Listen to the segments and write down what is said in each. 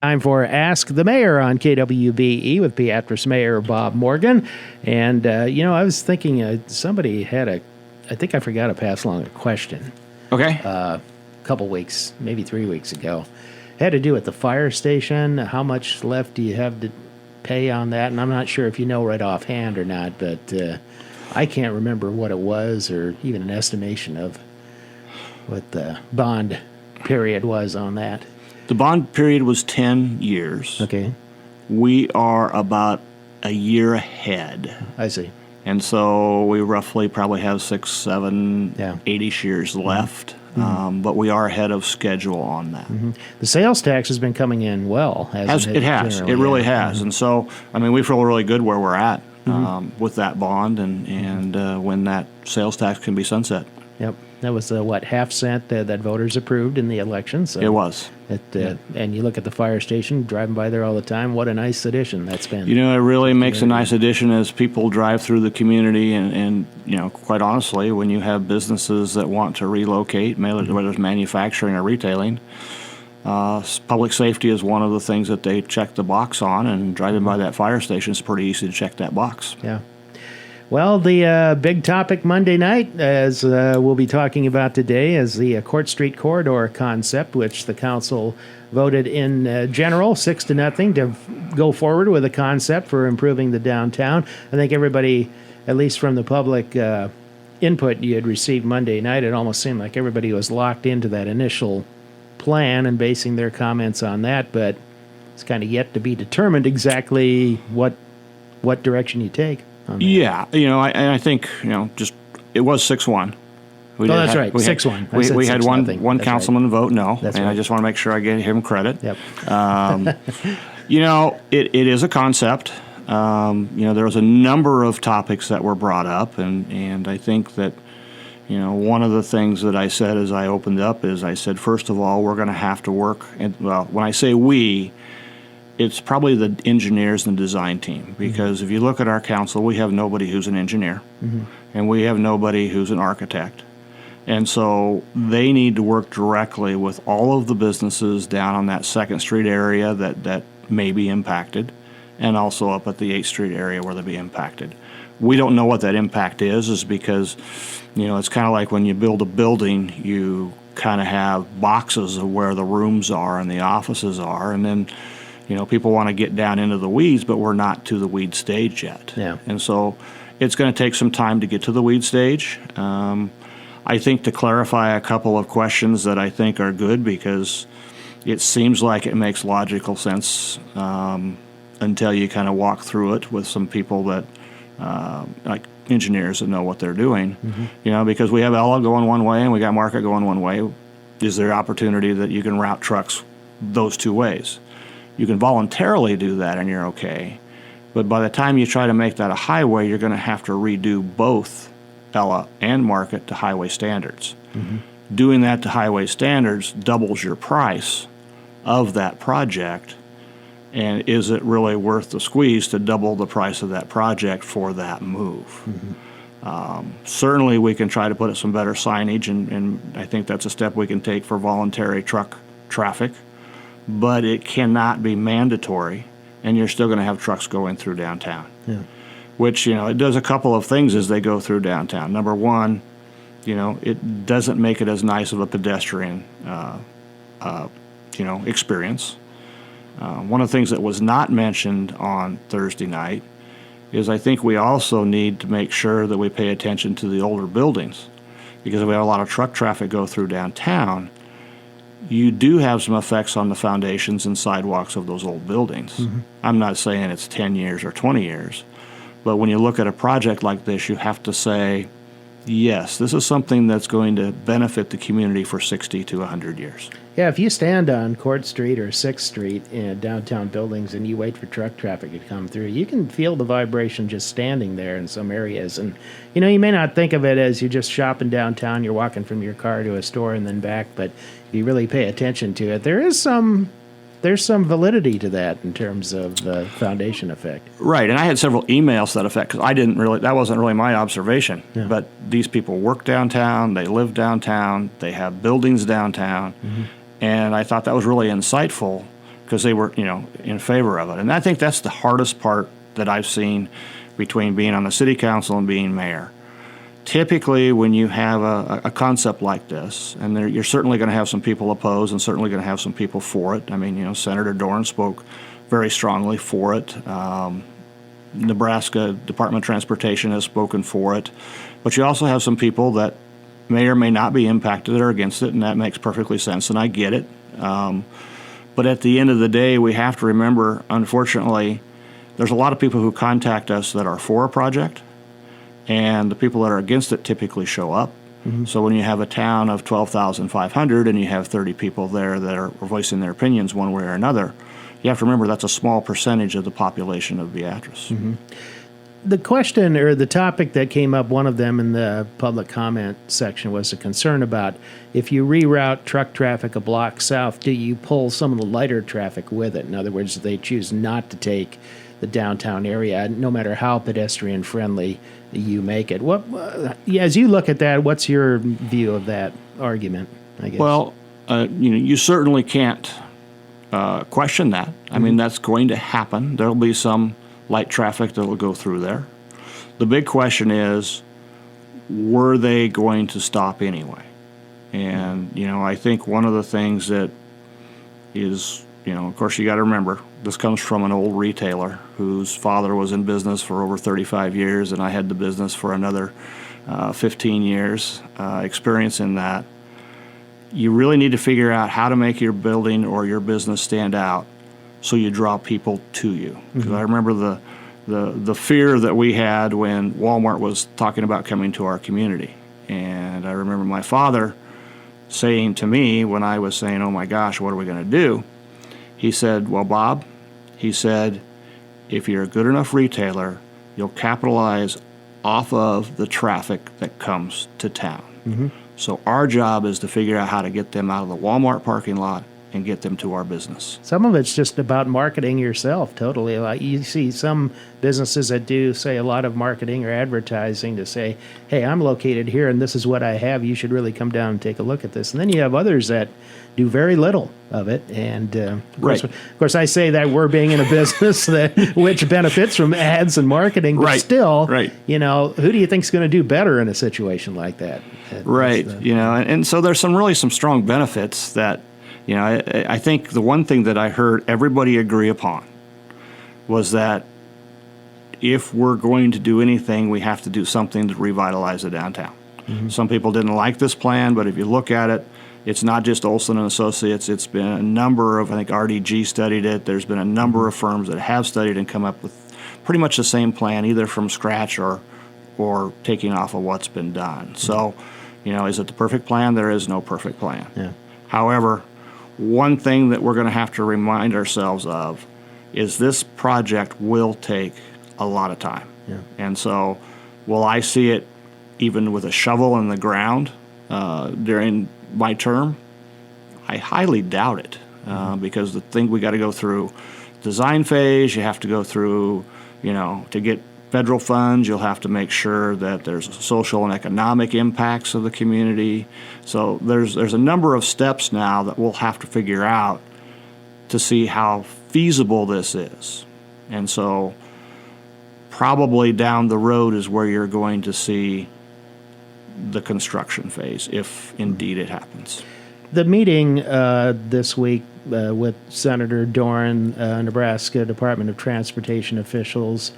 Time for Ask the Mayor on KWBE with Beatrice Mayor Bob Morgan. And, I was thinking somebody I think I forgot to pass along a question Okay. a couple weeks, maybe 3 weeks ago. Had to do with the fire station. How much left do you have to pay on that? And I'm not sure if you know right offhand or not, but I can't remember what it was or even an estimation of what the bond period was on that. The bond period was 10 years. Okay, We are about a year ahead. I see. And so we roughly probably have 6, 7, Yeah. 80 years left. But we are ahead of schedule on that. The sales tax has been coming in well, hasn't It has. generally? It really Yeah. has. And so, we feel really good where we're at with that bond and when that sales tax can be sunset. Yep. That was half cent that voters approved in the election. So It was. And you look at the fire station, driving by there all the time. What a nice addition that's been. It really makes a nice addition as people drive through the community. And quite honestly, when you have businesses that want to relocate, whether it's manufacturing or retailing, public safety is one of the things that they check the box on. And driving by that fire station is pretty easy to check that box. Yeah. Well, the big topic Monday night, as we'll be talking about today, is the Court Street Corridor concept, which the council voted in general 6-0 to go forward with a concept for improving the downtown. I think everybody, at least from the public input you had received Monday night, it almost seemed like everybody was locked into that initial plan and basing their comments on that, but it's kind of yet to be determined exactly what direction you take. Yeah, I think just it was 6-1. That's right, 6-1. We had one councilman vote no, That's and right. I just want to make sure I give him credit. Yep. It is a concept. There was a number of topics that were brought up, and I think that one of the things that I said as I opened up is I said, first of all, we're going to have to work. And when I say we, it's probably the engineers and the design team, because if you look at our council, we have nobody who's an engineer, and we have nobody who's an architect. And so they need to work directly with all of the businesses down on that 2nd Street area that may be impacted, and also up at the 8th Street area where they'll be impacted. We don't know what that impact is because, it's kind of like when you build a building, you kind of have boxes of where the rooms are and the offices are, and then people want to get down into the weeds, but we're not to the weed stage yet. Yeah. And so it's going to take some time to get to the weed stage. I think to clarify a couple of questions that I think are good, because it seems like it makes logical sense until you kind of walk through it with some people that, like engineers that know what they're doing. Because we have Ella going one way and we got Market going one way. Is there opportunity that you can route trucks those two ways? You can voluntarily do that and you're okay. But by the time you try to make that a highway, you're going to have to redo both Ella and Market to highway standards. Doing that to highway standards doubles your price of that project. And is it really worth the squeeze to double the price of that project for that move? Certainly we can try to put some better signage, and I think that's a step we can take for voluntary truck traffic. But it cannot be mandatory, and you're still going to have trucks going through downtown. Yeah. Which, it does a couple of things as they go through downtown. Number one, it doesn't make it as nice of a pedestrian, experience. One of the things that was not mentioned on Thursday night is I think we also need to make sure that we pay attention to the older buildings, because if we have a lot of truck traffic go through downtown, you do have some effects on the foundations and sidewalks of those old buildings. I'm not saying it's 10 years or 20 years, but when you look at a project like this, you have to say, yes, this is something that's going to benefit the community for 60 to 100 years. Yeah, if you stand on Court Street or 6th Street in downtown buildings and you wait for truck traffic to come through, you can feel the vibration just standing there in some areas. And, you may not think of it as you're just shopping downtown, you're walking from your car to a store and then back, but if you really pay attention to it, there's some validity to that in terms of the foundation effect. Right, and I had several emails to that effect, because that wasn't really my observation. Yeah. But these people work downtown, they live downtown, they have buildings downtown, and I thought that was really insightful because they were, in favor of it. And I think that's the hardest part that I've seen between being on the city council and being mayor. Typically, when you have a concept like this, and you're certainly going to have some people opposed and certainly going to have some people for it. I mean, Senator Dorn spoke very strongly for it. Nebraska Department of Transportation has spoken for it. But you also have some people that may or may not be impacted or against it, and that makes perfectly sense, and I get it. But at the end of the day, we have to remember, unfortunately, there's a lot of people who contact us that are for a project, and the people that are against it typically show up. Mm-hmm. So when you have a town of 12,500 and you have 30 people there that are voicing their opinions one way or another, you have to remember that's a small percentage of the population of Beatrice. Mm-hmm. The question or the topic that came up, one of them in the public comment section, was a concern about if you reroute truck traffic a block south, do you pull some of the lighter traffic with it? In other words, they choose not to take the downtown area, no matter how pedestrian friendly you make it. As you look at that, what's your view of that argument, I guess? Well, you certainly can't question that. I mean, that's going to happen. There'll be some light traffic that will go through there. The big question is, were they going to stop anyway? And, I think one of the things that is, of course, you got to remember, this comes from an old retailer whose father was in business for over 35 years, and I had the business for another 15 years, experience in that. You really need to figure out how to make your building or your business stand out so you draw people to you. Because I remember the fear that we had when Walmart was talking about coming to our community. And I remember my father saying to me when I was saying, oh my gosh, what are we going to do? He said, well, Bob, he said, if you're a good enough retailer, you'll capitalize off of the traffic that comes to town. Mm-hmm. So our job is to figure out how to get them out of the Walmart parking lot and get them to our business. Some of it's just about marketing yourself, totally. Like you see some businesses that do, say, a lot of marketing or advertising to say, hey, I'm located here and this is what I have. You should really come down and take a look at this. And then you have others that do very little of it. And of course, I say that we're being in a business which benefits from ads and marketing, but still, who do you think is going to do better in a situation like that? And so there's some strong benefits that, I think the one thing that I heard everybody agree upon was that if we're going to do anything, we have to do something to revitalize the downtown. Mm-hmm. Some people didn't like this plan, but if you look at it, it's not just Olson and Associates. It's been a number of, I think RDG studied it. There's been a number of firms that have studied and come up with pretty much the same plan, either from scratch or taking off of what's been done. Mm-hmm. So, is it the perfect plan? There is no perfect plan. Yeah. However, one thing that we're going to have to remind ourselves of is this project will take a lot of time. Yeah. And so will I see it even with a shovel in the ground during my term? I highly doubt it because the thing we got to go through design phase, you have to go through, to get federal funds, you'll have to make sure that there's social and economic impacts of the community. So there's a number of steps now that we'll have to figure out to see how feasible this is. And so probably down the road is where you're going to see the construction phase, if indeed it happens. The meeting this week with Senator Dorn, Nebraska Department of Transportation officials,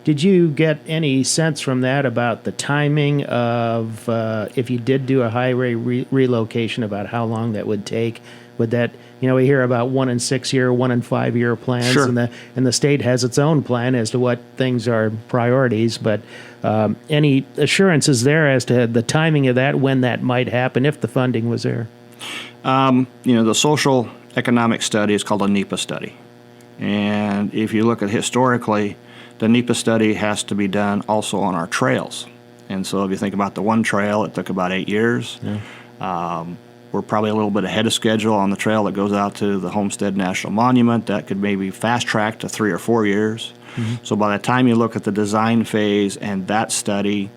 did you get any sense from that about the timing of if you did do a highway relocation, about how long that would take? Would that, we hear about 1 and 6 year, 1 and 5 year plans, sure. and the state has its own plan as to what things are priorities. But any assurances there as to the timing of that, when that might happen, if the funding was there? The social economic study is called a NEPA study, and if you look at historically, the NEPA study has to be done also on our trails. And so if you think about the one trail, it took about 8 years. Yeah. We're probably a little bit ahead of schedule on the trail that goes out to the Homestead National Monument. That could maybe fast-track to 3 or 4 years. Mm-hmm. So by the time you look at the design phase and that study,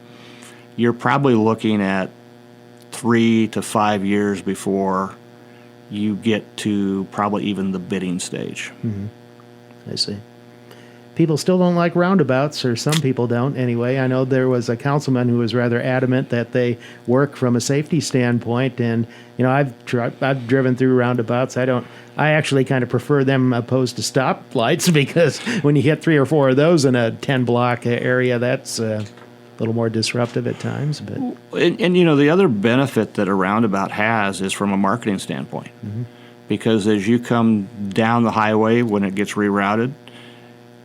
you're probably looking at 3 to 5 years before you get to probably even the bidding stage. I see. People still don't like roundabouts, or some people don't anyway. I know there was a councilman who was rather adamant that they work from a safety standpoint, and I've driven through roundabouts. I actually kind of prefer them opposed to stoplights because when you hit 3 or 4 of those in a 10-block area, that's a little more disruptive at times. But and the other benefit that a roundabout has is from a marketing standpoint, because as you come down the highway when it gets rerouted,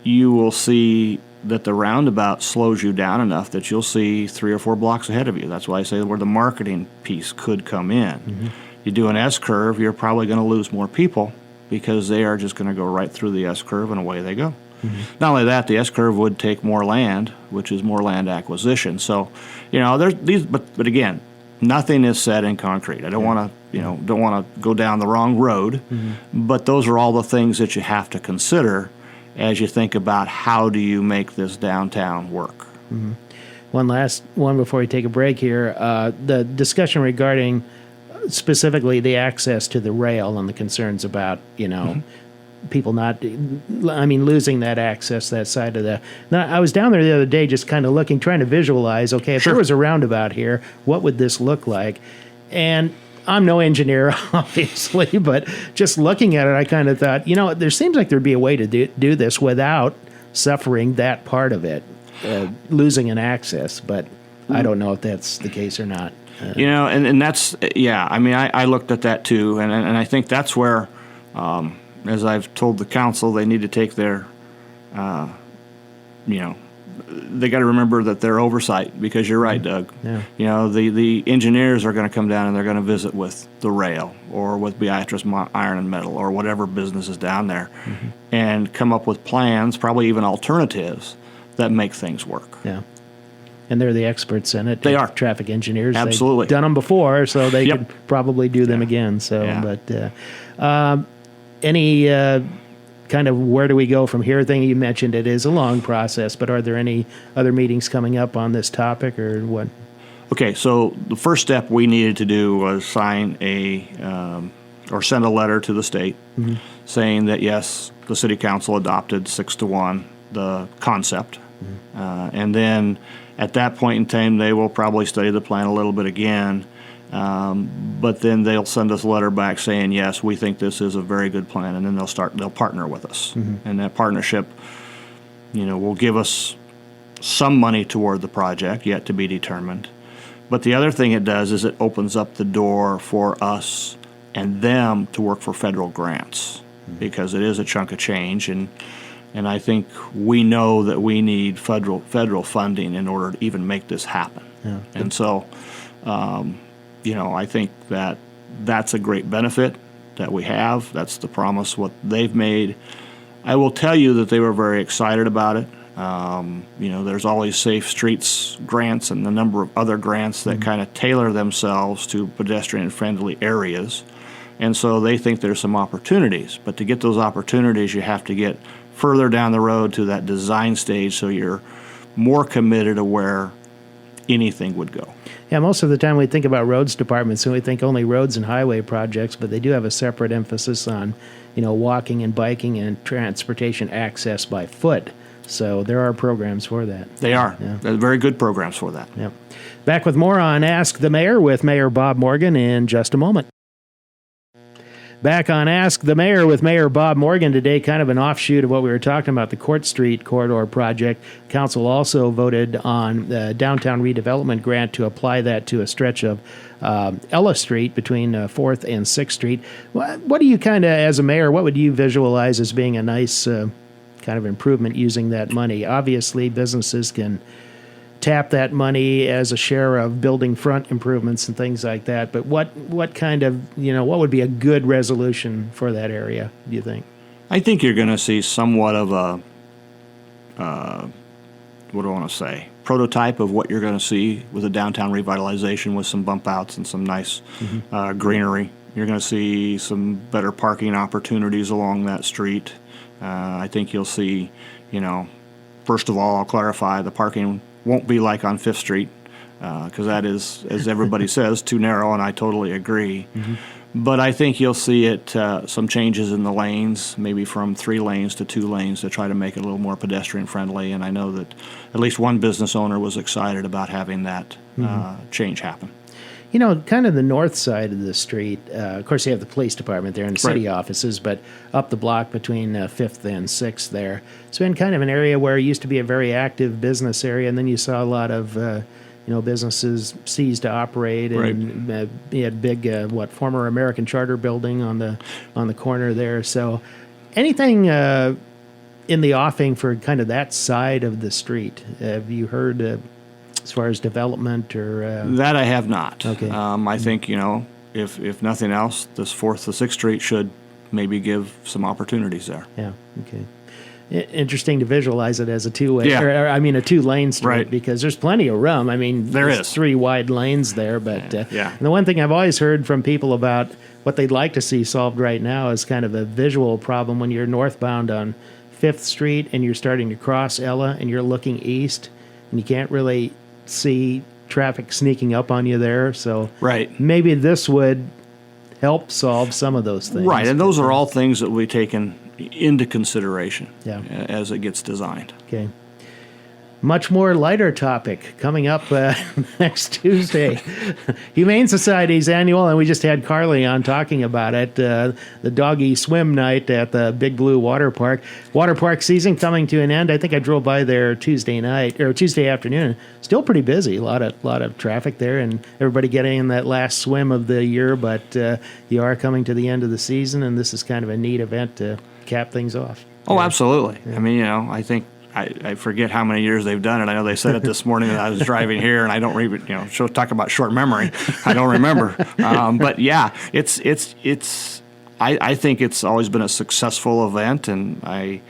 you will see that the roundabout slows you down enough that you'll see 3 or 4 blocks ahead of you. That's why I say where the marketing piece could come in. You do an S-curve, you're probably going to lose more people because they are just going to go right through the S-curve and away they go. Not only that, the S-curve would take more land, which is more land acquisition. So, there's these, but again, nothing is set in concrete. I don't want to, go down the wrong road, but those are all the things that you have to consider as you think about how do you make this downtown work. One last one before we take a break here. The discussion regarding specifically the access to the rail and the concerns about, people losing that access, that side of the... Now, I was down there the other day just kind of looking, trying to visualize, okay, if there was a roundabout here, what would this look like? And I'm no engineer, obviously, but just looking at it, I kind of thought, there seems like there'd be a way to do this without suffering that part of it, losing an access, but I don't know if that's the case or not. And that's, I looked at that too, and I think that's where, as I've told the council, they need to take their, they got to remember that they're oversight, because you're right, Doug. Yeah. The engineers are going to come down and they're going to visit with the rail or with Beatrice Iron and Metal or whatever business is down there, and come up with plans, probably even alternatives that make things work. Yeah. And they're the experts in it. They are. Traffic engineers. Absolutely. They've done them before, so they could probably do them again. So, any kind of where do we go from here thing? You mentioned it is a long process, but are there any other meetings coming up on this topic, or what? Okay, so the first step we needed to do was sign or send a letter to the state saying that, yes, the city council adopted 6-1 the concept. And then at that point in time, they will probably study the plan a little bit again. But then they'll send us a letter back saying, yes, we think this is a very good plan, and then they'll partner with us. And that partnership, will give us some money toward the project, yet to be determined. But the other thing it does is it opens up the door for us and them to work for federal grants, because it is a chunk of change, and I think we know that we need federal funding in order to even make this happen. Yeah. And so, I think that's a great benefit that we have. That's the promise what they've made. I will tell you that they were very excited about it. There's always Safe Streets grants and a number of other grants that kind of tailor themselves to pedestrian-friendly areas. And so they think there's some opportunities. But to get those opportunities, you have to get further down the road to that design stage so you're more committed to where anything would go. Yeah, most of the time we think about roads departments and we think only roads and highway projects, but they do have a separate emphasis on, walking and biking and transportation access by foot. So there are programs for that. They are. Yeah. They're very good programs for that. Yep. Back with more on Ask the Mayor with Mayor Bob Morgan in just a moment. Back on Ask the Mayor with Mayor Bob Morgan today, kind of an offshoot of what we were talking about, the Court Street Corridor project. Council also voted on the downtown redevelopment grant to apply that to a stretch of Ella Street between 4th and 6th Street. What do you kind of, as a mayor, what would you visualize as being a nice kind of improvement using that money? Obviously, businesses can tap that money as a share of building front improvements and things like that. But what kind of, what would be a good resolution for that area, do you think? I think you're going to see somewhat of a, what do I want to say, prototype of what you're going to see with a downtown revitalization with some bump outs and some nice greenery. You're going to see some better parking opportunities along that street. I think you'll see, first of all, I'll clarify, the parking won't be like on 5th Street, because that is, as everybody says, too narrow, and I totally agree. But I think you'll see it, some changes in the lanes, maybe from 3 lanes to 2 lanes to try to make it a little more pedestrian friendly. And I know that at least one business owner was excited about having that change happen. You know, kind of the north side of the street, of course, you have the police department there and the city Right. offices, but up the block between 5th and 6th there, it's been kind of an area where it used to be a very active business area, and then you saw a lot of, businesses cease to operate, and you had big, former American Charter building on the corner there. So anything in the offing for kind of that side of the street? Have you heard as far as development or That I have not. Okay. I think, if nothing else, this 4th to 6th Street should maybe give some opportunities there. Yeah. Okay. Interesting to visualize it as a two-way, Yeah. a two-lane street, Right. because there's plenty of room. I mean, There there's is. 3 wide lanes there, but Yeah. and the one thing I've always heard from people about what they'd like to see solved right now is kind of a visual problem when you're northbound on 5th Street and you're starting to cross Ella and you're looking east and you can't really see traffic sneaking up on you there. So Right. maybe this would help solve some of those things. Right, and those are all things that will be taken into consideration Yeah. as it gets designed. Okay. Much more lighter topic coming up next Tuesday. Humane Society's annual, and we just had Carly on talking about it, the doggy swim night at the Big Blue Water Park. Water park season coming to an end. I think I drove by there Tuesday afternoon. Still pretty busy. A lot of traffic there, and everybody getting in that last swim of the year. But you are coming to the end of the season, and this is kind of a neat event to cap things off. Oh, absolutely. I mean, I think I forget how many years they've done it. I know they said it this morning that I was driving here, and I don't even, talk about short memory. I don't remember. But yeah, I think it's always been a successful event, and I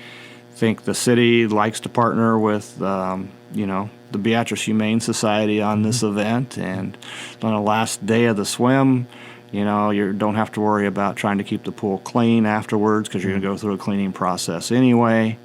think the city likes to partner with, the Beatrice Humane Society on this event. And on the last day of the swim, you don't have to worry about trying to keep the pool clean afterwards because you're going to go through a cleaning process anyway.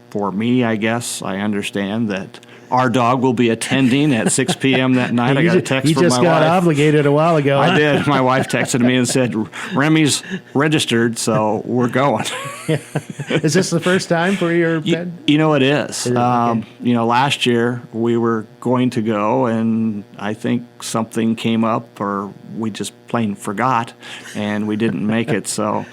For me, I guess, I understand that our dog will be attending at 6 p.m. that night. I got a text You from my just got wife. obligated a while ago. I huh? did. My wife texted me and said, Remy's registered, so we're going. Is this the first time for your pet? It is. Okay. Last year we were going to go, and I think something came up, or we just plain forgot, and we didn't make it. So,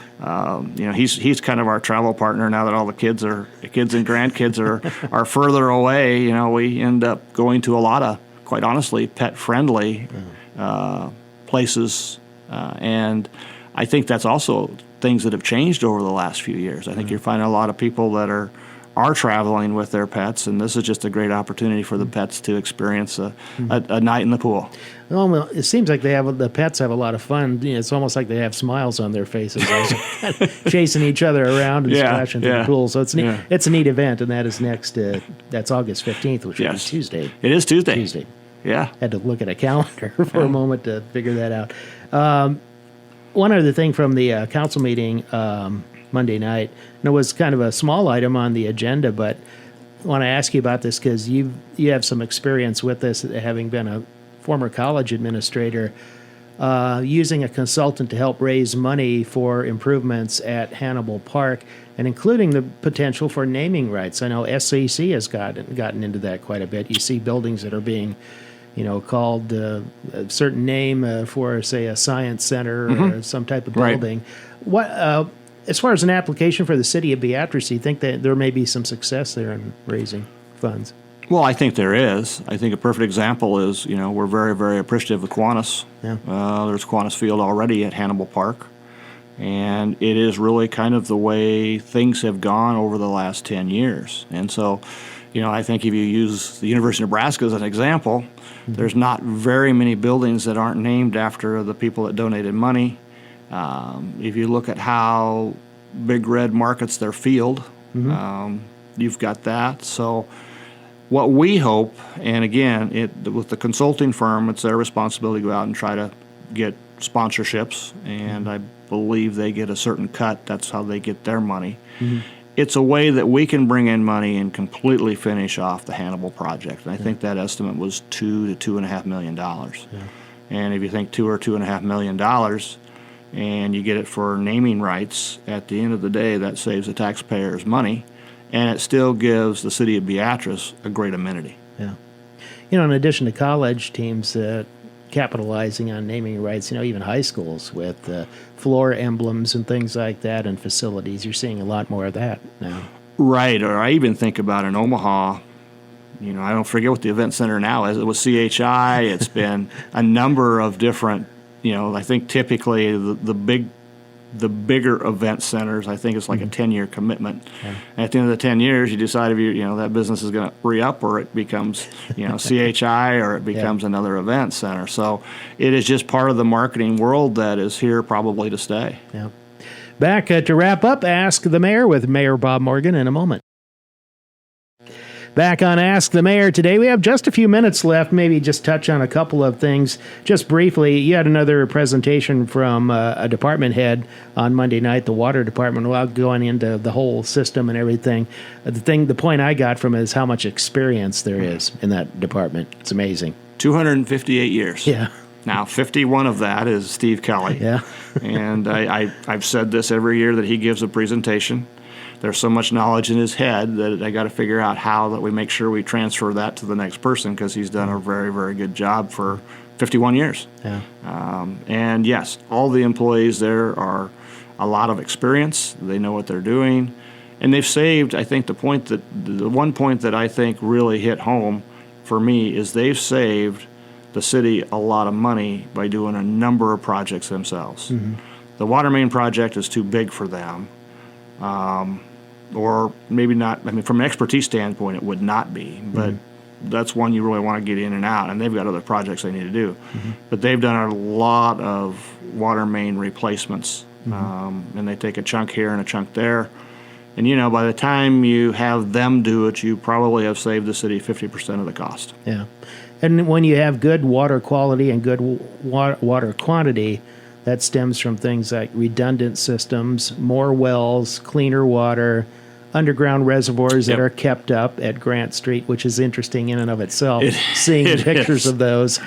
he's kind of our travel partner now that all the kids and grandkids are further away. We end up going to a lot of, quite honestly, pet-friendly places, and I think that's also things that have changed over the last few years. I think you're finding a lot of people that are traveling with their pets, and this is just a great opportunity for the pets to experience a night in the pool. Well, it seems like the pets have a lot of fun. It's almost like they have smiles on their faces, chasing each other around and splashing through the pool. So it's neat. It's a neat event, and that is next. That's August 15th, which will be Tuesday. It is Tuesday. Tuesday. Yeah. Had to look at a calendar for a moment to figure that out. One other thing from the council meeting Monday night, and it was kind of a small item on the agenda, but I want to ask you about this because you have some experience with this, having been a former college administrator, using a consultant to help raise money for improvements at Hannibal Park, and including the potential for naming rights. I know SCC has gotten into that quite a bit. You see buildings that are being called a certain name for, say, a science center or some type of building. What, as far as an application for the city of Beatrice, you think that there may be some success there in raising funds? Well, I think there is. I think a perfect example is, we're very, very appreciative of Kiwanis. Yeah. There's Kiwanis Field already at Hannibal Park, and it is really kind of the way things have gone over the last 10 years. And so, I think if you use the University of Nebraska as an example, there's not very many buildings that aren't named after the people that donated money. If you look at how Big Red markets their field, you've got that. So what we hope, and again, with the consulting firm, it's their responsibility to go out and try to get sponsorships, and I believe they get a certain cut. That's how they get their money. It's a way that we can bring in money and completely finish off the Hannibal project. And I think that estimate was $2 to $2.5 million. And if you think $2 or $2.5 million, and you get it for naming rights, at the end of the day, that saves the taxpayers money, and it still gives the city of Beatrice a great amenity. Yeah. In addition to college teams capitalizing on naming rights, even high schools with floor emblems and things like that and facilities, you're seeing a lot more of that now. Right, or I even think about in Omaha, I don't forget what the event center now is. It was CHI. It's been a number of different, I think typically the bigger event centers, I think it's like a 10-year commitment. Yeah. And at the end of the 10 years, you decide if that business is going to re-up, or it becomes, CHI, or it becomes another event center. So it is just part of the marketing world that is here probably to stay. Yeah. Back to wrap up, Ask the Mayor with Mayor Bob Morgan in a moment. Back on Ask the Mayor today, we have just a few minutes left, maybe just touch on a couple of things. Just briefly, you had another presentation from a department head on Monday night, the water department, without going into the whole system and everything. The point I got from it is how much experience there is in that department. It's amazing. 258 years. Yeah. Now, 51 of that is Steve Kelly. Yeah. And I've said this every year that he gives a presentation. There's so much knowledge in his head that I got to figure out how that we make sure we transfer that to the next person, because he's done a very, very good job for 51 years. Yeah. And yes, all the employees there are a lot of experience. They know what they're doing. And they've saved, I think the one point that I think really hit home for me is they've saved the city a lot of money by doing a number of projects themselves. Mm-hmm. The water main project is too big for them. Or maybe not. I mean, from an expertise standpoint, it would not be, but that's one you really want to get in and out, and they've got other projects they need to do. Mm-hmm. But they've done a lot of water main replacements, and they take a chunk here and a chunk there. And, by the time you have them do it, you probably have saved the city 50% of the cost. Yeah. And when you have good water quality and good water quantity, that stems from things like redundant systems, more wells, cleaner water, underground reservoirs that are kept up at Grant Street, which is interesting in and of itself, seeing pictures of those.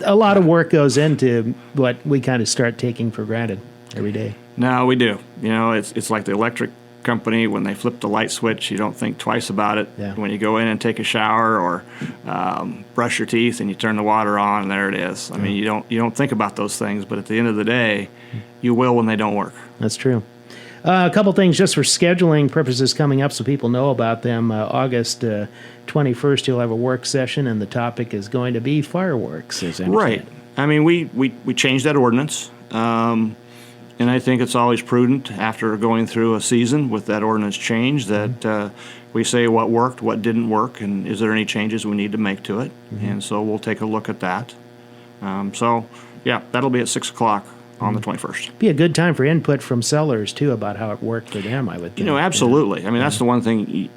A lot of work goes into what we kind of start taking for granted every day. No, we do. It's like the electric company. When they flip the light switch, you don't think twice about it. Yeah. When you go in and take a shower or brush your teeth and you turn the water on, and there it is. I mean, you don't think about those things, but at the end of the day, you will when they don't work. That's true. A couple things just for scheduling purposes coming up so people know about them. August 21st, you'll have a work session, and the topic is going to be fireworks. Right. I mean, we changed that ordinance. And I think it's always prudent after going through a season with that ordinance change that we say what worked, what didn't work, and is there any changes we need to make to it. Mm-hmm. And so we'll take a look at that. That'll be at 6 o'clock on the 21st. Be a good time for input from sellers, too, about how it worked for them, I would think. Absolutely. I mean, that's the one thing,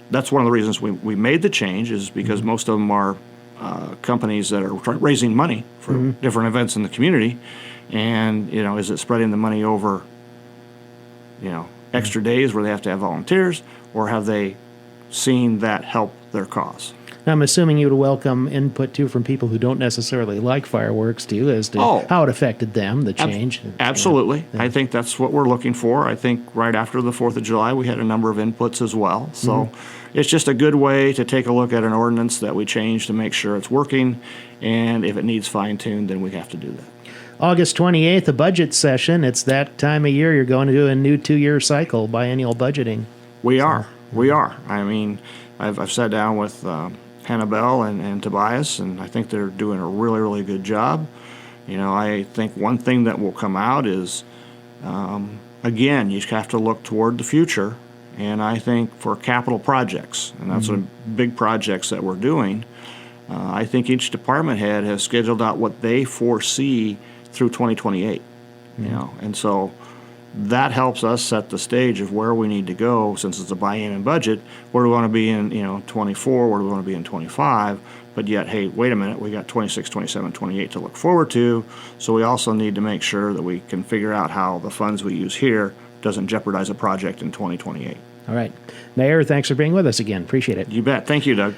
that's one of the reasons we made the change, is because most of them are companies that are raising money for different events in the community. And, is it spreading the money over, extra days where they have to have volunteers, or have they seen that help their cause? I'm assuming you would welcome input, too, from people who don't necessarily like fireworks, too, as to how it affected them, the change. Absolutely. Yeah. I think that's what we're looking for. I think right after the 4th of July, we had a number of inputs as well. So it's just a good way to take a look at an ordinance that we changed to make sure it's working. And if it needs fine-tuned, then we have to do that. August 28th, a budget session. It's that time of year you're going to do a new 2-year cycle, biennial budgeting. We are. I mean, I've sat down with Hannibal and Tobias, and I think they're doing a really, really good job. I think one thing that will come out is, again, you have to look toward the future. And I think for capital projects, and that's what big projects that we're doing, I think each department head has scheduled out what they foresee through 2028, and so that helps us set the stage of where we need to go. Since it's a biennial budget, where do we want to be in 24, where do we want to be in 25, but yet, hey, wait a minute, we got 26, 27, 28 to look forward to, so we also need to make sure that we can figure out how the funds we use here doesn't jeopardize a project in 2028. All right. Mayor, thanks for being with us again. Appreciate it. You bet. Thank you, Doug.